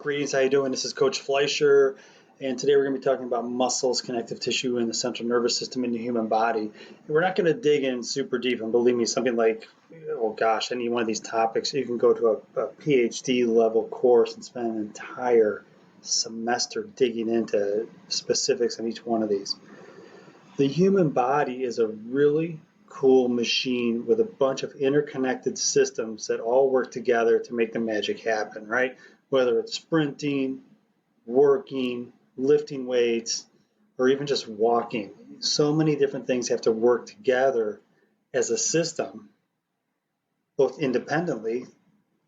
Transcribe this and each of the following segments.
Greetings, how you doing? This is Coach Fleischer, and today we're going to be talking about muscles, connective tissue, and the central nervous system in the human body. And we're not going to dig in super deep, and believe me, something like, oh gosh, any one of these topics, you can go to a PhD level course and spend an entire semester digging into specifics on each one of these. The human body is a really cool machine with a bunch of interconnected systems that all work together to make the magic happen, right? Whether it's sprinting, working, lifting weights, or even just walking. So many different things have to work together as a system, both independently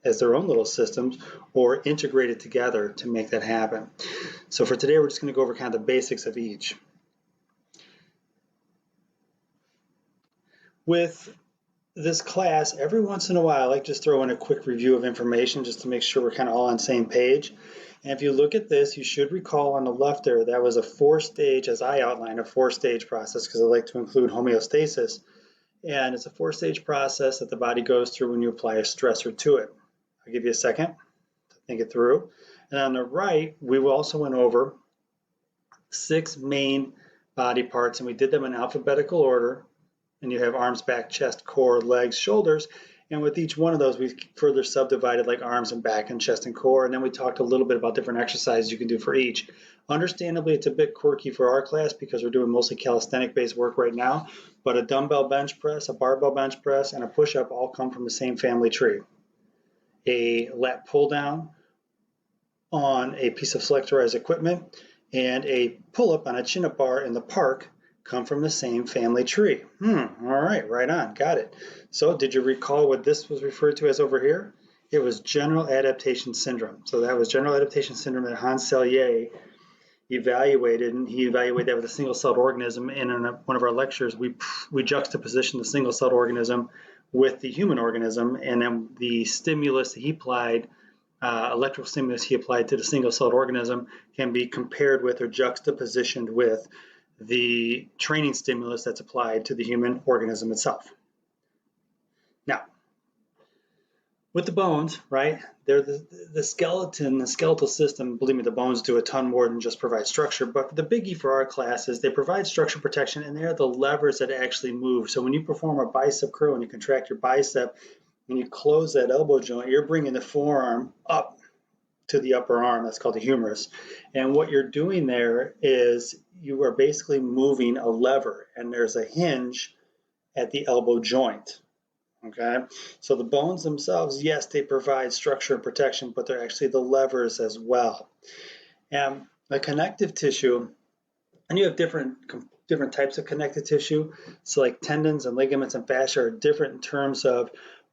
as their own little systems or integrated together to make that happen. So for today, we're just going to go over kind of the basics of each. With this class, every once in a while, I like just throw in a quick review of information just to make sure we're kind of all on the same page. And if you look at this, you should recall on the left there, that was a four-stage, as I outlined, a four-stage process because I like to include homeostasis. And it's a four-stage process that the body goes through when you apply a stressor to it. I'll give you a second to think it through. And on the right, we also went over 6 main body parts, and we did them in alphabetical order. And you have arms, back, chest, core, legs, shoulders. And with each one of those, we further subdivided like arms and back and chest and core. And then we talked a little bit about different exercises you can do for each. Understandably, it's a bit quirky for our class because we're doing mostly calisthenic-based work right now. But a dumbbell bench press, a barbell bench press, and a push-up all come from the same family tree. A lat pull down on a piece of selectorized equipment and a pull-up on a chin-up bar in the park come from the same family tree. All right, right on, got it. So did you recall what this was referred to as over here? It was general adaptation syndrome. So that was general adaptation syndrome that Hans Selye evaluated, and he evaluated that with a single-celled organism. And in one of our lectures, we juxtapositioned the single-celled organism with the human organism, and then the stimulus that he applied, electrical stimulus he applied to the single-celled organism can be compared with or juxtapositioned with the training stimulus that's applied to the human organism itself. Now, with the bones, right, they're the skeleton, the skeletal system. Believe me, the bones do a ton more than just provide structure, but the biggie for our class is they provide structure protection, and they're the levers that actually move. So when you perform a bicep curl and you contract your bicep and you close that elbow joint, you're bringing the forearm up to the upper arm. That's called the humerus. And what you're doing there is you are basically moving a lever, and there's a hinge at the elbow joint. Okay, so the bones themselves, yes, they provide structure and protection, but they're actually the levers as well. And the connective tissue, and you have different types of connective tissue. So like tendons and ligaments and fascia are different in terms of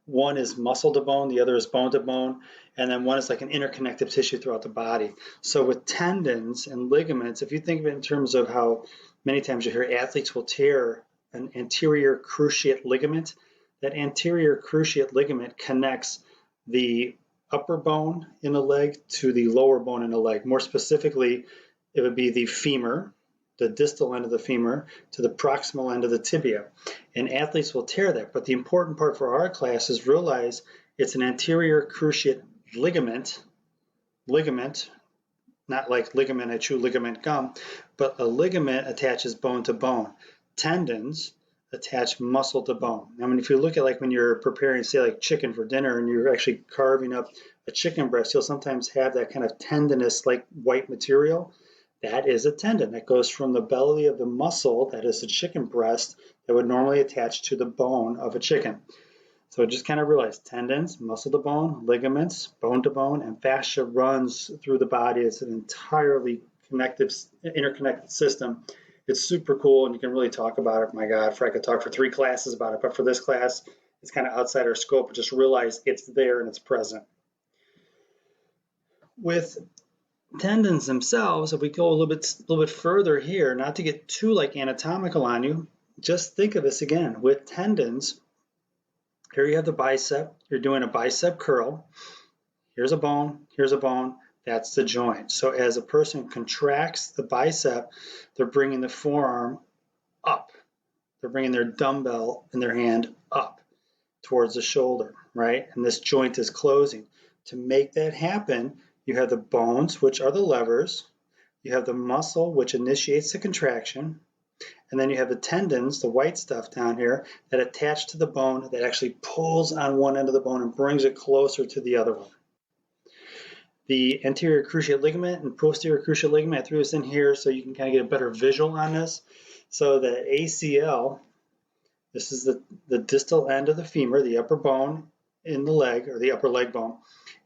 one is muscle to bone, the other is bone to bone, and then one is like an interconnective tissue throughout the body. So with tendons and ligaments, if you think of it in terms of how many times you hear athletes will tear an anterior cruciate ligament, that anterior cruciate ligament connects the upper bone in the leg to the lower bone in the leg. More specifically, it would be the femur, the distal end of the femur, to the proximal end of the tibia. And athletes will tear that. But the important part for our class is realize it's an anterior cruciate ligament, not like ligament, I chew ligament gum, but a ligament attaches bone to bone. Tendons attach muscle to bone. I mean, if you look at like when you're preparing, say like chicken for dinner and you're actually carving up a chicken breast, you'll sometimes have that kind of tendinous like white material. That is a tendon that goes from the belly of the muscle, that is the chicken breast, that would normally attach to the bone of a chicken. So just kind of realize tendons, muscle to bone, ligaments, bone to bone, and fascia runs through the body. It's an entirely interconnected system. It's super cool, and you can really talk about it. My God, I could talk for 3 classes about it, but for this class, it's kind of outside our scope. But just realize it's there and it's present. With tendons themselves, if we go a little bit further here, not to get too like anatomical on you, just think of this again. With tendons, here you have the bicep. You're doing a bicep curl. Here's a bone. Here's a bone. That's the joint. So as a person contracts the bicep, they're bringing the forearm up. They're bringing their dumbbell in their hand up towards the shoulder, right? And this joint is closing. To make that happen, You have the bones, which are the levers. You have the muscle, which initiates the contraction. And then you have the tendons, the white stuff down here, that attach to the bone that actually pulls on one end of the bone and brings it closer to the other one. The anterior cruciate ligament and posterior cruciate ligament, I threw this in here so you can kind of get a better visual on this. So the ACL, this is the distal end of the femur, the upper bone in the leg, or the upper leg bone.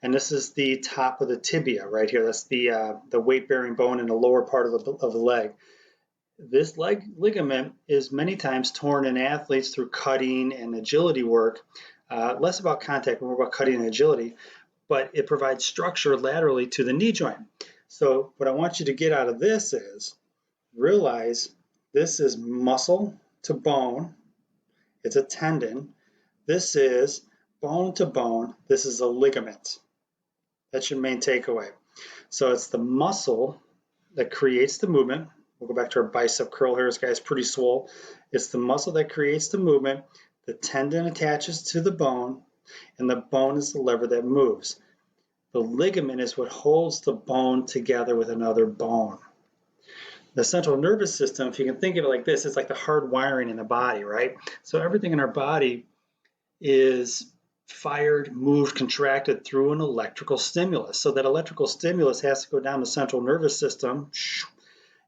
And this is the top of the tibia right here. That's the weight-bearing bone in the lower part of the leg. This leg ligament is many times torn in athletes through cutting and agility work. Less about contact, more about cutting and agility, but it provides structure laterally to the knee joint. So what I want you to get out of this is realize this is muscle to bone. It's a tendon. This is bone to bone. This is a ligament. That's your main takeaway. So it's the muscle that creates the movement. We'll go back to our bicep curl here. This guy's pretty swole. It's the muscle that creates the movement. The tendon attaches to the bone, and the bone is the lever that moves. The ligament is what holds the bone together with another bone. The central nervous system, if you can think of it like this, it's like the hard wiring in the body, right? So everything in our body is fired, moved, contracted through an electrical stimulus. So that electrical stimulus has to go down the central nervous system.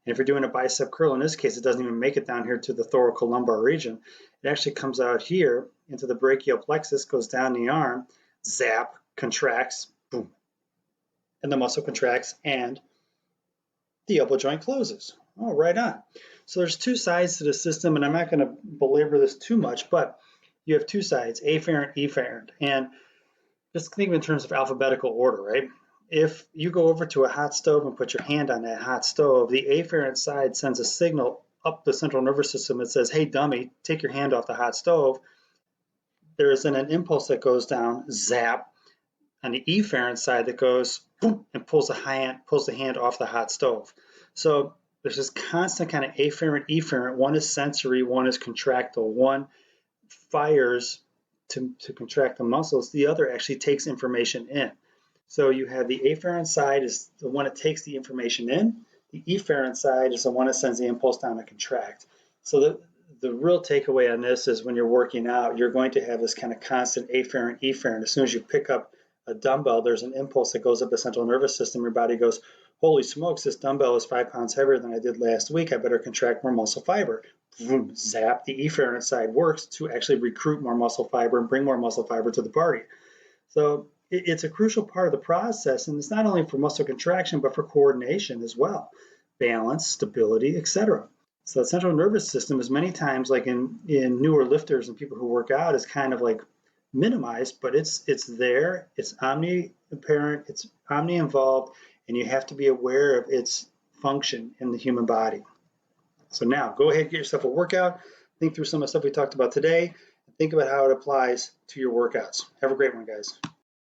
And if you're doing a bicep curl, in this case, it doesn't even make it down here to the thoracolumbar region. It actually comes out here into the brachial plexus, goes down the arm, zap, contracts, boom. And the muscle contracts and the elbow joint closes. Oh, right on. So there's two sides to the system, and I'm not going to belabor this too much, but you have two sides, afferent, efferent. And just think of it in terms of alphabetical order, right? If you go over to a hot stove and put your hand on that hot stove, the afferent side sends a signal up the central nervous system that says, hey, dummy, take your hand off the hot stove. There is then an impulse that goes down, zap, on the efferent side that goes boom, and pulls the hand off the hot stove. So there's this constant kind of afferent, efferent. One is sensory, one is contractile. One fires to contract the muscles. The other actually takes information in. So you have the afferent side is the one that takes the information in. The efferent side is the one that sends the impulse down to contract. So the real takeaway on this is when you're working out, you're going to have this kind of constant afferent, efferent. As soon as you pick up a dumbbell, there's an impulse that goes up the central nervous system. Your body goes, holy smokes, this dumbbell is 5 pounds heavier than I did last week. I better contract more muscle fiber. Boom, zap, the efferent side works to actually recruit more muscle fiber and bring more muscle fiber to the party. So it's a crucial part of the process, and it's not only for muscle contraction, but for coordination as well. Balance, stability, etc. So the central nervous system is many times, like in newer lifters and people who work out, is kind of like minimized, but it's there, it's omni-apparent, it's omni-involved, and you have to be aware of its function in the human body. So now, go ahead and get yourself a workout, think through some of the stuff we talked about today, and think about how it applies to your workouts. Have a great one, guys.